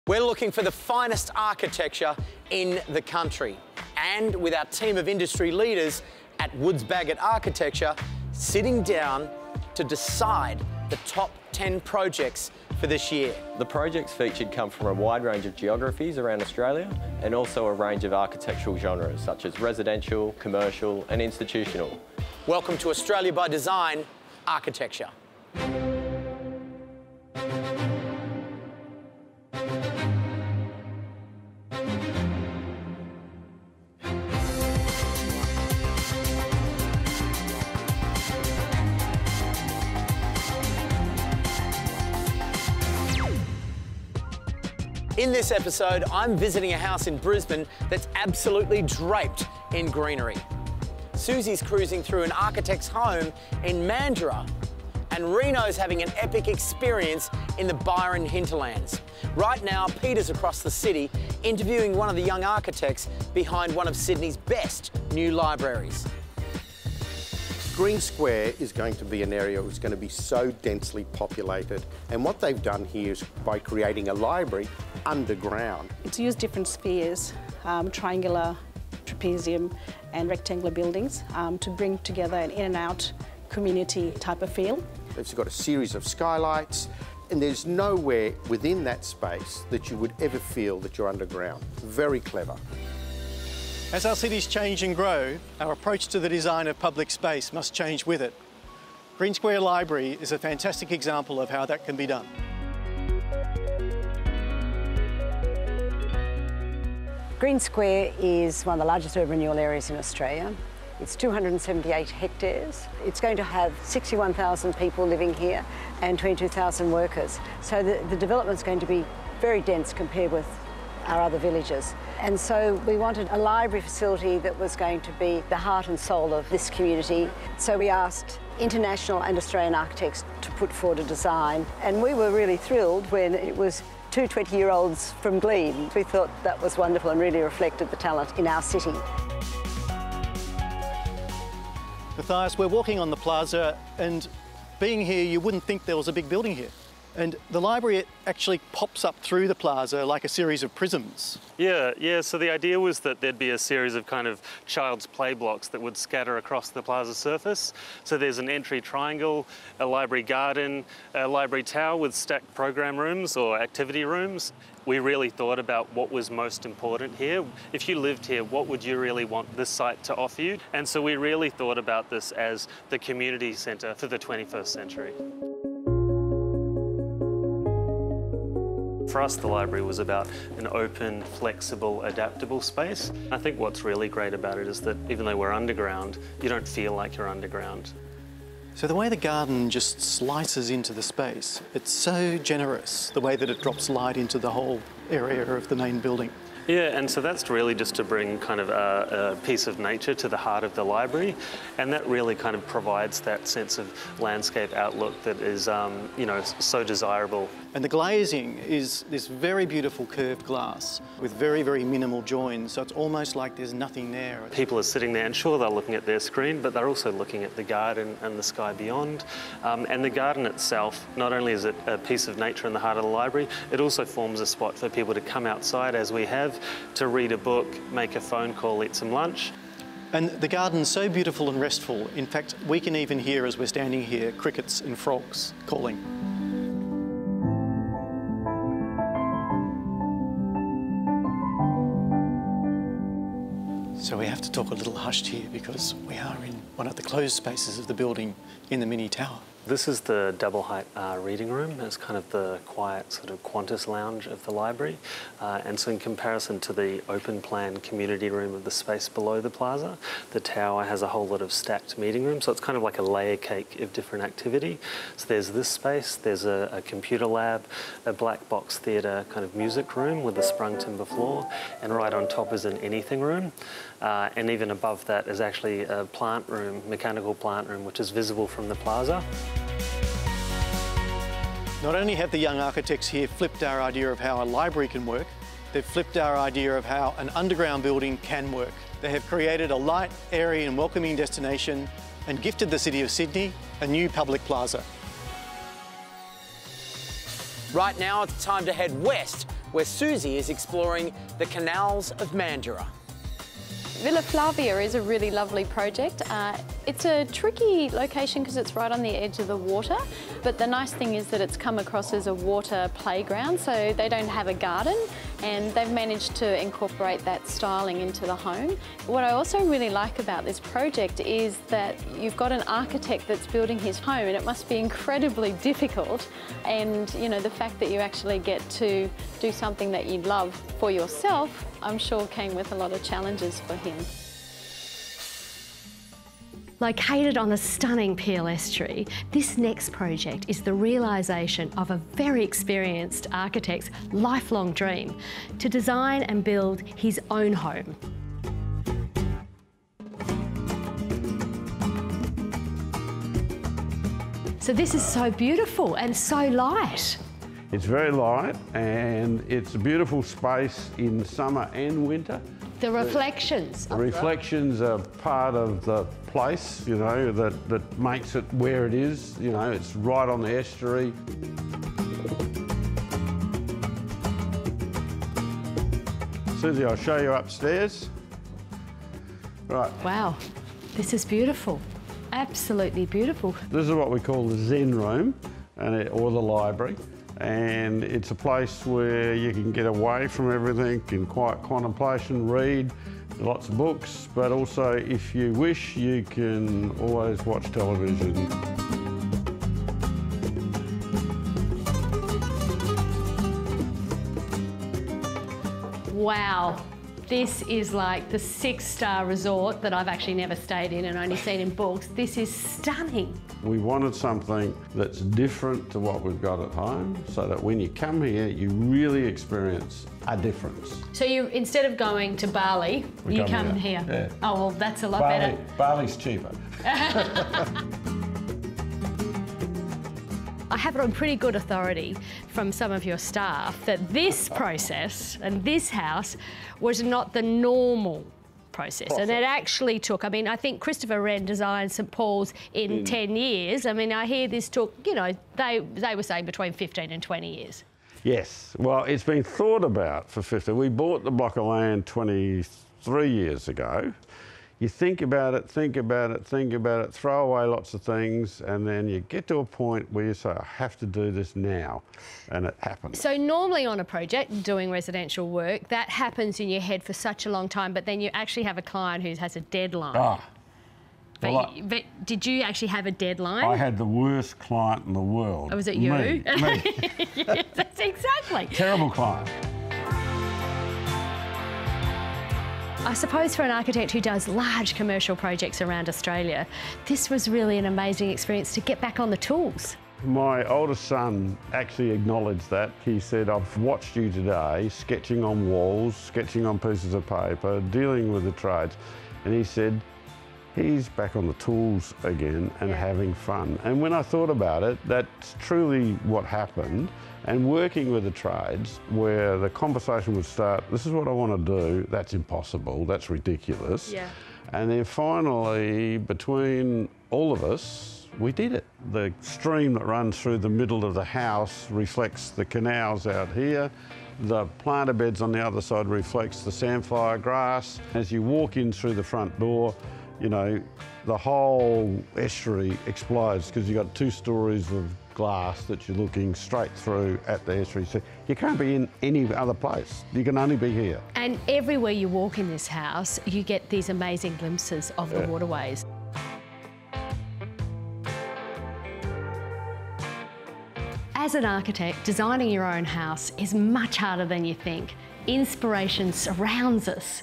We're looking for the finest architecture in the country. And with our team of industry leaders at Woods Bagot Architecture sitting down to decide the top 10 projects for this year. The projects featured come from a wide range of geographies around Australia and also a range of architectural genres such as residential, commercial and institutional. Welcome to Australia by Design Architecture. In this episode, I'm visiting a house in Brisbane that's absolutely draped in greenery. Susie's cruising through an architect's home in Mandurah, and Reno's having an epic experience in the Byron hinterlands. Right now, Peter's across the city interviewing one of the young architects behind one of Sydney's best new libraries. Green Square is going to be an area that's going to be so densely populated, and what they've done here is by creating a library underground. It's used different spheres, triangular, trapezium and rectangular buildings to bring together an in and out community type of feel. It's got a series of skylights, and there's nowhere within that space that you would ever feel that you're underground. Very clever. As our cities change and grow, our approach to the design of public space must change with it. Green Square Library is a fantastic example of how that can be done. Green Square is one of the largest urban renewal areas in Australia. It's 278 hectares. It's going to have 61,000 people living here and 22,000 workers. So the development's going to be very dense compared with our other villages. And so we wanted a library facility that was going to be the heart and soul of this community. So we asked international and Australian architects to put forward a design. And we were really thrilled when it was two 20-year-olds from Glebe. We thought that was wonderful and really reflected the talent in our city. Matthias, we're walking on the plaza, and being here, you wouldn't think there was a big building here. And the library, it actually pops up through the plaza like a series of prisms. Yeah, so the idea was that there'd be a series of kind of child's play blocks that would scatter across the plaza surface. So there's an entry triangle, a library garden, a library tower with stacked program rooms or activity rooms. We really thought about what was most important here. If you lived here, what would you really want this site to offer you? And so we really thought about this as the community centre for the 21st century. For us, the library was about an open, flexible, adaptable space. I think what's really great about it is that even though we're underground, you don't feel like you're underground. So the way the garden just slices into the space, it's so generous, the way that it drops light into the whole area of the main building. Yeah, and so that's really just to bring kind of a piece of nature to the heart of the library, and that really kind of provides that sense of landscape outlook that is, you know, so desirable. And the glazing is this very beautiful curved glass with very, very minimal joins, so it's almost like there's nothing there. People are sitting there, and sure, they're looking at their screen, but they're also looking at the garden and the sky beyond. And the garden itself, not only is it a piece of nature in the heart of the library, it also forms a spot for people to come outside, as we have, to read a book, make a phone call, eat some lunch. And the garden's so beautiful and restful. In fact, we can even hear, as we're standing here, crickets and frogs calling. So we have to talk a little hushed here because we are in one of the closed spaces of the building in the mini tower. This is the double height reading room. It's kind of the quiet sort of Qantas lounge of the library. And so in comparison to the open plan community room of the space below the plaza, the tower has a whole lot of stacked meeting rooms. So it's kind of like a layer cake of different activity. So there's this space, there's a computer lab, a black box theatre kind of music room with a sprung timber floor, and right on top is an anything room. And even above that is actually a plant room, mechanical plant room, which is visible from the plaza. Not only have the young architects here flipped our idea of how a library can work, they've flipped our idea of how an underground building can work. They have created a light, airy and welcoming destination and gifted the City of Sydney a new public plaza. Right now, it's time to head west where Susie is exploring the canals of Mandurah. Villa Flavia is a really lovely project. It's a tricky location because it's right on the edge of the water, but the nice thing is that it's come across as a water playground, so they don't have a garden, and they've managed to incorporate that styling into the home. What I also really like about this project is that you've got an architect that's building his home, and it must be incredibly difficult, and you know, the fact that you actually get to do something that you love for yourself, I'm sure came with a lot of challenges for him. Located on a stunning Peel estuary, this next project is the realisation of a very experienced architect's lifelong dream to design and build his own home. So this is so beautiful and so light. It's very light and it's a beautiful space in summer and winter. The reflections. The reflections are part of the place, you know, that makes it where it is. You know, it's right on the estuary. Susie, I'll show you upstairs. Right. Wow, this is beautiful. Absolutely beautiful. This is what we call the Zen room, or the library. And it's a place where you can get away from everything in quiet contemplation, read lots of books, but also, if you wish, you can always watch television. Wow. This is like the 6-star resort that I've actually never stayed in and only seen in books. This is stunning. We wanted something that's different to what we've got at home, so that when you come here, you really experience a difference. So you, instead of going to Bali, you come here? Yeah. Oh, well, that's a lot better. Bali's cheaper. I have it on pretty good authority from some of your staff that this process and this house was not the normal process. And it actually took, I mean, I think Christopher Wren designed St Paul's in 10 years. I mean, I hear this took, you know, they were saying between 15 and 20 years. Yes, well, it's been thought about for 50. We bought the block of land 23 years ago. You think about it, think about it, think about it, throw away lots of things, and then you get to a point where you say, I have to do this now, and it happens. So normally on a project, doing residential work, that happens in your head for such a long time, but then you actually have a client who has a deadline. Ah. But did you actually have a deadline? I had the worst client in the world. Oh, was it you? Me. Yes, that's exactly. Terrible client. I suppose for an architect who does large commercial projects around Australia, this was really an amazing experience to get back on the tools. My oldest son actually acknowledged that. He said, I've watched you today sketching on walls, sketching on pieces of paper, dealing with the trades. And he said, he's back on the tools again and having fun. And when I thought about it, that's truly what happened. And working with the trades, where the conversation would start, this is what I want to do, that's impossible, that's ridiculous. Yeah. And then finally, between all of us, we did it. The stream that runs through the middle of the house reflects the canals out here. The planter beds on the other side reflects the samphire grass. As you walk in through the front door, you know, the whole estuary explodes because you've got 2 stories of glass that you're looking straight through at the estuary. So you can't be in any other place. You can only be here. And everywhere you walk in this house, you get these amazing glimpses of the waterways. As an architect, designing your own house is much harder than you think. Inspiration surrounds us.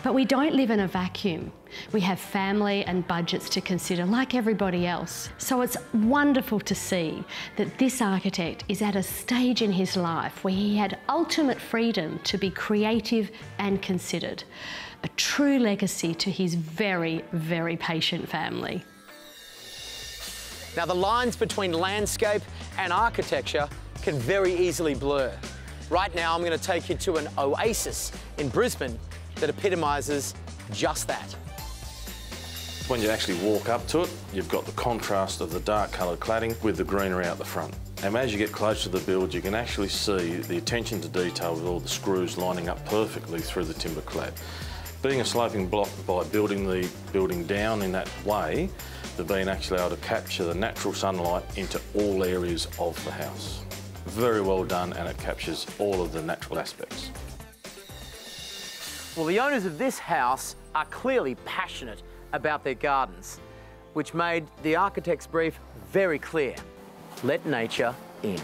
But we don't live in a vacuum. We have family and budgets to consider, like everybody else. So it's wonderful to see that this architect is at a stage in his life where he had ultimate freedom to be creative and considered. A true legacy to his very, very patient family. Now, the lines between landscape and architecture can very easily blur. Right now, I'm going to take you to an oasis in Brisbane that epitomises just that. When you actually walk up to it, you've got the contrast of the dark coloured cladding with the greenery out the front. And as you get close to the build, you can actually see the attention to detail with all the screws lining up perfectly through the timber clad. Being a sloping block, by building the building down in that way, they've been actually able to capture the natural sunlight into all areas of the house. Very well done, and it captures all of the natural aspects. Well, the owners of this house are clearly passionate about their gardens, which made the architect's brief very clear. Let nature in.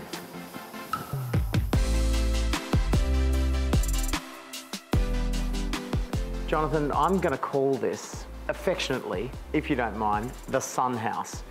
Jonathan, I'm going to call this affectionately, if you don't mind, the Sun House.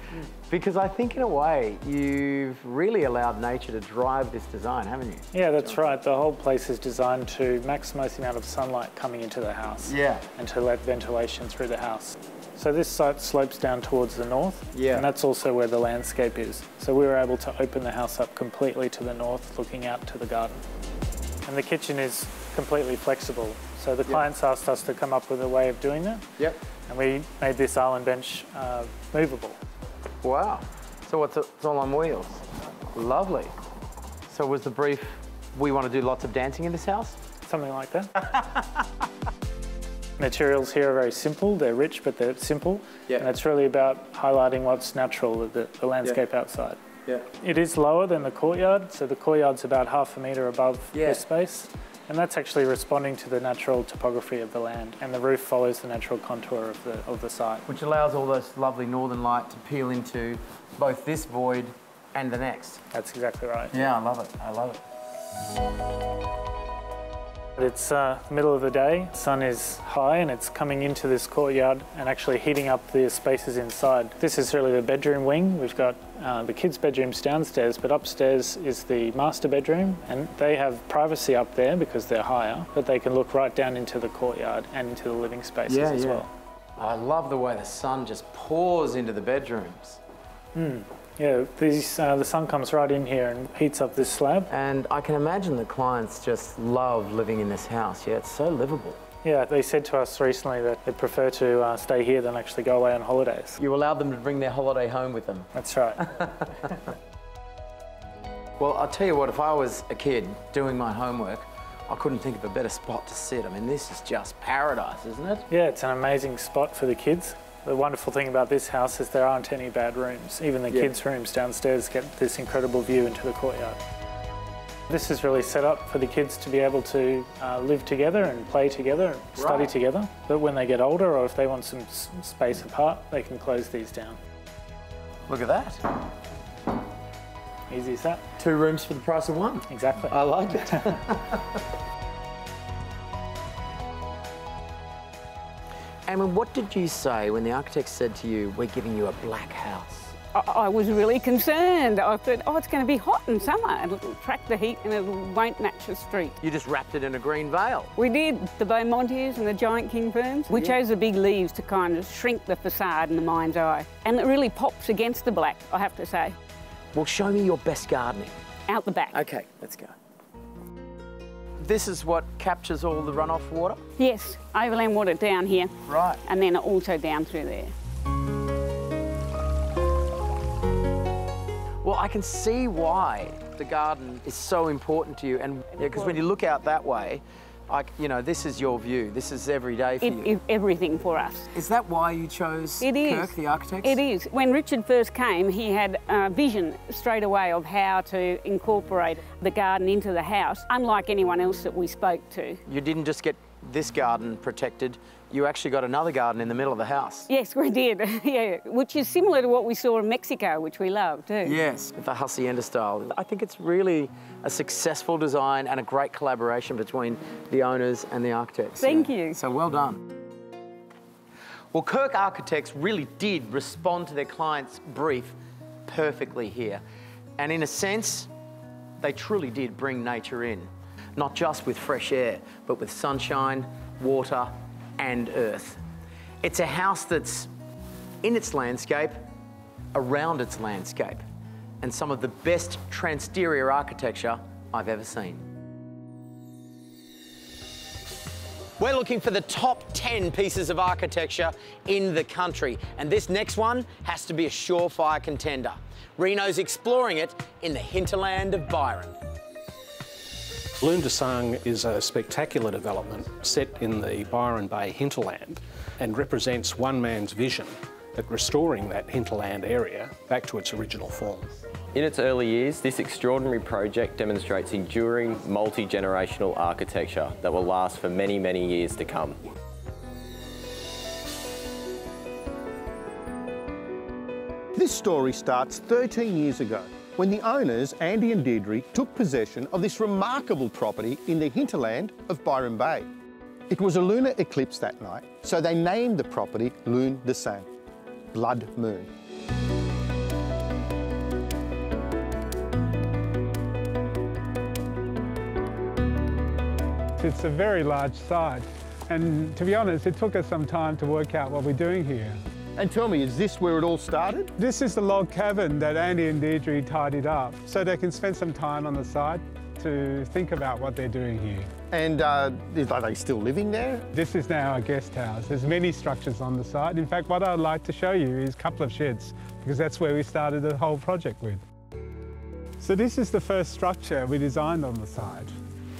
Because I think in a way you've really allowed nature to drive this design, haven't you? Yeah, that's right. The whole place is designed to maximise the amount of sunlight coming into the house. Yeah. And to let ventilation through the house. So this site slopes down towards the north, and that's also where the landscape is. So we were able to open the house up completely to the north, looking out to the garden. And the kitchen is completely flexible. So the clients asked us to come up with a way of doing that. Yep. And we made this island bench movable. Wow. So it's all on wheels. Lovely. So was the brief, we want to do lots of dancing in this house? Something like that. Materials here are very simple. They're rich, but they're simple. Yeah. And it's really about highlighting what's natural, the landscape outside. Yeah. It is lower than the courtyard, so the courtyard's about ½ a metre above this space. And that's actually responding to the natural topography of the land, and the roof follows the natural contour of the site. Which allows all this lovely northern light to peel into both this void and the next. That's exactly right. Yeah, I love it. I love it. It's middle of the day, sun is high and it's coming into this courtyard and actually heating up the spaces inside. This is really the bedroom wing. We've got the kids' bedrooms downstairs, but upstairs is the master bedroom, and they have privacy up there because they're higher, but they can look right down into the courtyard and into the living spaces as well. I love the way the sun just pours into the bedrooms. Yeah, the sun comes right in here and heats up this slab. And I can imagine the clients just love living in this house. Yeah, it's so livable. Yeah, they said to us recently that they'd prefer to stay here than actually go away on holidays. You allowed them to bring their holiday home with them. That's right. Well, I'll tell you what, if I was a kid doing my homework, I couldn't think of a better spot to sit. I mean, this is just paradise, isn't it? Yeah, it's an amazing spot for the kids. The wonderful thing about this house is there aren't any bad rooms. Even the kids' rooms downstairs get this incredible view into the courtyard. This is really set up for the kids to be able to live together and play together and study together. But when they get older, or if they want some space apart, they can close these down. Look at that. Easy as that. 2 rooms for the price of 1. Exactly. I like it. Anwen, what did you say when the architect said to you, we're giving you a black house? I was really concerned. I thought, oh, it's going to be hot in summer. It'll track the heat and it won't match the street. You just wrapped it in a green veil. We did. The Beaumontiers and the giant king ferns. We chose the big leaves to kind of shrink the facade in the mind's eye. And it really pops against the black, I have to say. Well, show me your best gardening. Out the back. Okay, let's go. This is what captures all the runoff water? Yes, overland water down here. Right. And then also down through there. Well, I can see why the garden is so important to you. And because when you look out that way, you know, this is your view. This is every day for you. Everything for us. Is that why you chose Kirk, the architect? It is. When Richard first came, he had a vision straight away of how to incorporate the garden into the house, unlike anyone else that we spoke to. You didn't just get this garden protected, you actually got another garden in the middle of the house. Yes, we did, yeah, which is similar to what we saw in Mexico, which we love too. Yes, the hacienda style. I think it's really a successful design and a great collaboration between the owners and the architects. Thank you. So well done. Well, Kirk Architects really did respond to their client's brief perfectly here. And in a sense, they truly did bring nature in. Not just with fresh air, but with sunshine, water, and earth. It's a house that's in its landscape, around its landscape, and some of the best transterior architecture I've ever seen. We're looking for the top 10 pieces of architecture in the country, and this next one has to be a surefire contender. Reno's exploring it in the hinterland of Byron. Loom de Sang is a spectacular development set in the Byron Bay hinterland and represents one man's vision at restoring that hinterland area back to its original form. In its early years, this extraordinary project demonstrates enduring, multi-generational architecture that will last for many, many years to come. This story starts 13 years ago, when the owners, Andy and Deirdre, took possession of this remarkable property in the hinterland of Byron Bay. It was a lunar eclipse that night, so they named the property Loom de Sang, Blood Moon. It's a very large site, and to be honest, it took us some time to work out what we're doing here. And tell me, is this where it all started? This is the log cabin that Andy and Deirdre tidied up, so they can spend some time on the site to think about what they're doing here. And are they still living there? This is now a guest house. There's many structures on the site. In fact, what I'd like to show you is a couple of sheds, because that's where we started the whole project with. So this is the first structure we designed on the site.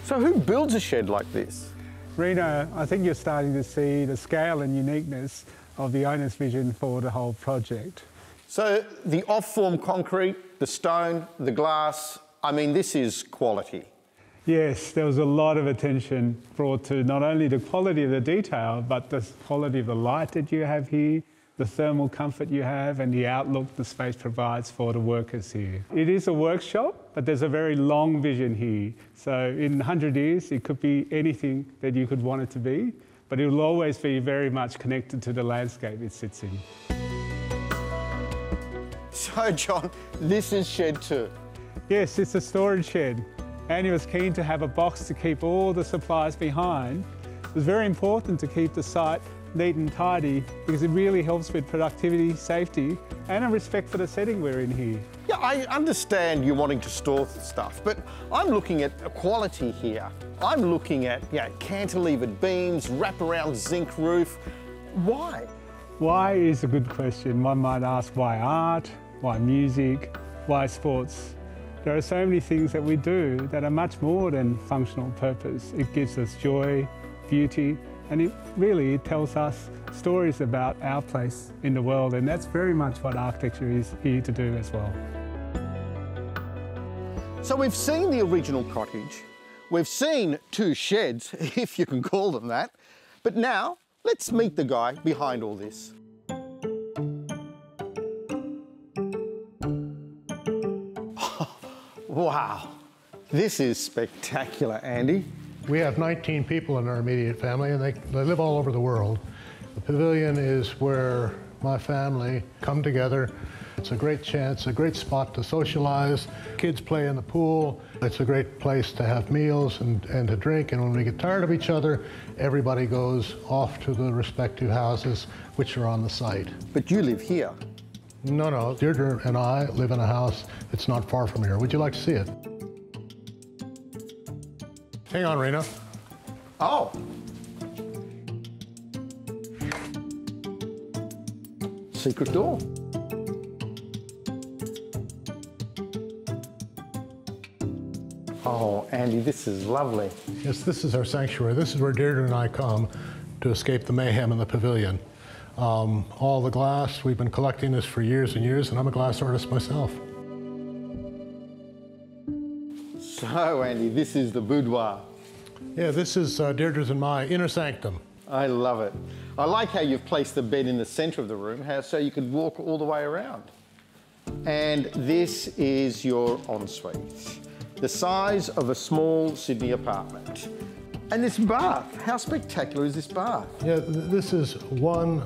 So who builds a shed like this? Reno, I think you're starting to see the scale and uniqueness of the owner's vision for the whole project. So the off-form concrete, the stone, the glass, I mean, this is quality. Yes, there was a lot of attention brought to not only the quality of the detail, but the quality of the light that you have here, the thermal comfort you have, and the outlook the space provides for the workers here. It is a workshop, but there's a very long vision here. So in 100 years, it could be anything that you could want it to be, but it will always be very much connected to the landscape it sits in. So, John, this is shed 2. Yes, it's a storage shed. Andy was keen to have a box to keep all the supplies behind. It was very important to keep the site neat and tidy because it really helps with productivity, safety, and a respect for the setting we're in here. Yeah, I understand you wanting to store stuff, but I'm looking at quality here. I'm looking at cantilevered beams, wraparound zinc roof. Why? Why is a good question. One might ask why art, why music, why sports? There are so many things that we do that are much more than functional purpose. It gives us joy, beauty, and it tells us stories about our place in the world, and that's very much what architecture is here to do as well. So we've seen the original cottage, we've seen 2 sheds, if you can call them that, but now let's meet the guy behind all this. Wow, this is spectacular, Andy. We have 19 people in our immediate family, and they live all over the world. The pavilion is where my family come together. It's a great chance, a great spot to socialize. Kids play in the pool. It's a great place to have meals and to drink. And when we get tired of each other, everybody goes off to the respective houses which are on the site. But you live here. No. Deirdre and I live in a house that's not far from here. Would you like to see it? Hang on, Reno. Oh. Secret door. Oh, Andy, this is lovely. Yes, this is our sanctuary. This is where Deirdre and I come to escape the mayhem in the pavilion. All the glass, we've been collecting this for years and years, and I'm a glass artist myself. So, Andy, this is the boudoir. Yeah, this is Deirdre's and my inner sanctum. I love it. I like how you've placed the bed in the center of the room, so you could walk all the way around. And this is your ensuite, the size of a small Sydney apartment. And this bath, how spectacular is this bath? Yeah, this is one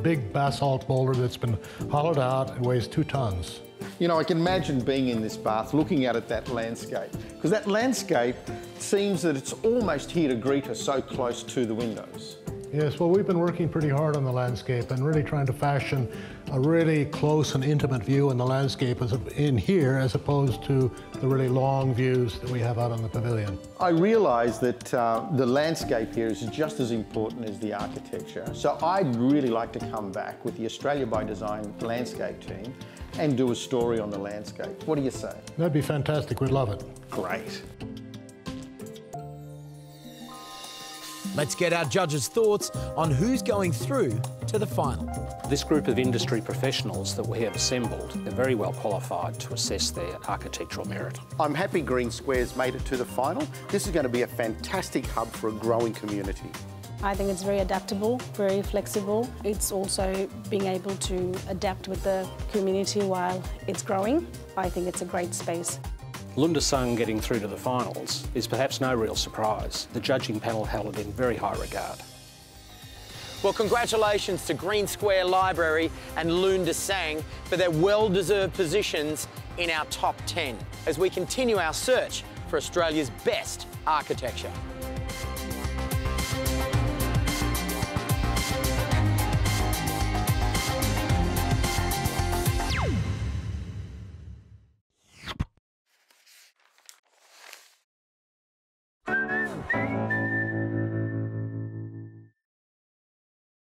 big basalt boulder that's been hollowed out and weighs 2 tons. You know, I can imagine being in this bath, looking out at that landscape, because that landscape seems that it's almost here to greet us, so close to the windows. Yes, well, we've been working pretty hard on the landscape and really trying to fashion a really close and intimate view in the landscape in here as opposed to the really long views that we have out on the pavilion. I realise that the landscape here is just as important as the architecture, so I'd really like to come back with the Australia by Design landscape team and do a story on the landscape. What do you say? That'd be fantastic, we'd love it. Great. Let's get our judges' thoughts on who's going through to the final. This group of industry professionals that we have assembled are very well qualified to assess their architectural merit. I'm happy Green Square's made it to the final. This is going to be a fantastic hub for a growing community. I think it's very adaptable, very flexible. It's also being able to adapt with the community while it's growing. I think it's a great space. Lundasang getting through to the finals is perhaps no real surprise. The judging panel held it in very high regard. Well, congratulations to Green Square Library and Lundasang for their well-deserved positions in our top 10 as we continue our search for Australia's best architecture.